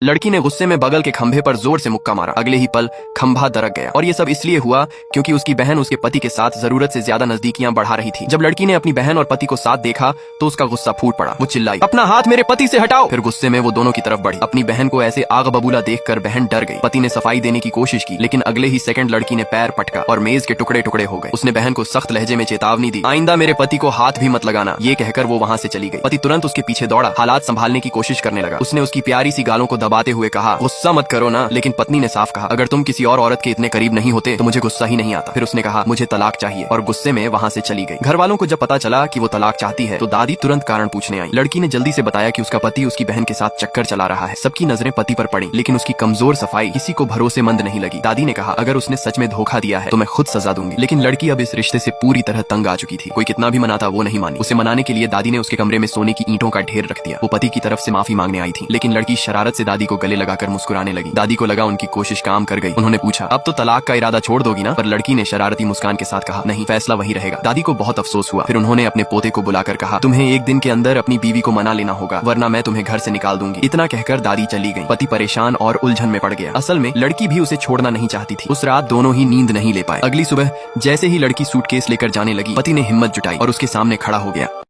लड़की ने गुस्से में बगल के खंभे पर जोर से मुक्का मारा। अगले ही पल खंभा दरक गया और ये सब इसलिए हुआ क्योंकि उसकी बहन उसके पति के साथ जरूरत से ज्यादा नजदीकियां बढ़ा रही थी। जब लड़की ने अपनी बहन और पति को साथ देखा तो उसका गुस्सा फूट पड़ा। वो चिल्लाई, अपना हाथ मेरे पति से हटाओ। फिर गुस्से में वो दोनों की तरफ बढ़ी। अपनी बहन को ऐसे आग बबूला देखकर बहन डर गई। पति ने सफाई देने की कोशिश की, लेकिन अगले ही सेकंड लड़की ने पैर पटका और मेज के टुकड़े टुकड़े हो गए। उसने बहन को सख्त लहजे में चेतावनी दी, आइंदा मेरे पति को हाथ भी मत लगाना। ये कहकर वो वहाँ से चली गई। पति तुरंत उसके पीछे दौड़ा, हालात संभालने की कोशिश करने लगा। उसने उसकी प्यारी सी गालों को दबाते हुए कहा, गुस्सा मत करो ना। लेकिन पत्नी ने साफ कहा, अगर तुम किसी और औरत के इतने करीब नहीं होते तो मुझे गुस्सा ही नहीं आता। फिर उसने कहा, मुझे तलाक चाहिए, और गुस्से में वहाँ से चली गई। घर वालों को जब पता चला कि वो तलाक चाहती है तो दादी तुरंत कारण पूछने आई। लड़की ने जल्दी से बताया कि उसका पति उसकी बहन के साथ चक्कर चला रहा है। सबकी नजरें पति पर पड़ी, लेकिन उसकी कमजोर सफाई किसी को भरोसेमंद नहीं लगी। दादी ने कहा, अगर उसने सच में धोखा दिया है तो मैं खुद सजा दूंगी। लेकिन लड़की अब इस रिश्ते से पूरी तरह तंग आ चुकी थी। कोई कितना भी मनाता वो नहीं मानी। उसे मनाने के लिए दादी ने उसके कमरे में सोने की ईंटों का ढेर रख दिया। वो पति की तरफ से माफी मांगने आई थी, लेकिन लड़की शरारत से दादी को गले लगाकर मुस्कुराने लगी। दादी को लगा उनकी कोशिश काम कर गई। उन्होंने पूछा, अब तो तलाक का इरादा छोड़ दोगी ना? पर लड़की ने शरारती मुस्कान के साथ कहा, नहीं, फैसला वही रहेगा। दादी को बहुत अफसोस हुआ। फिर उन्होंने अपने पोते को बुलाकर कहा, तुम्हें एक दिन के अंदर अपनी बीवी को मना लेना होगा, वरना मैं तुम्हें घर से निकाल दूंगी। इतना कहकर दादी चली गई। पति परेशान और उलझन में पड़ गया। असल में लड़की भी उसे छोड़ना नहीं चाहती थी। उस रात दोनों ही नींद नहीं ले पाए। अगली सुबह जैसे ही लड़की सूटकेस लेकर जाने लगी, पति ने हिम्मत जुटाई और उसके सामने खड़ा हो गया।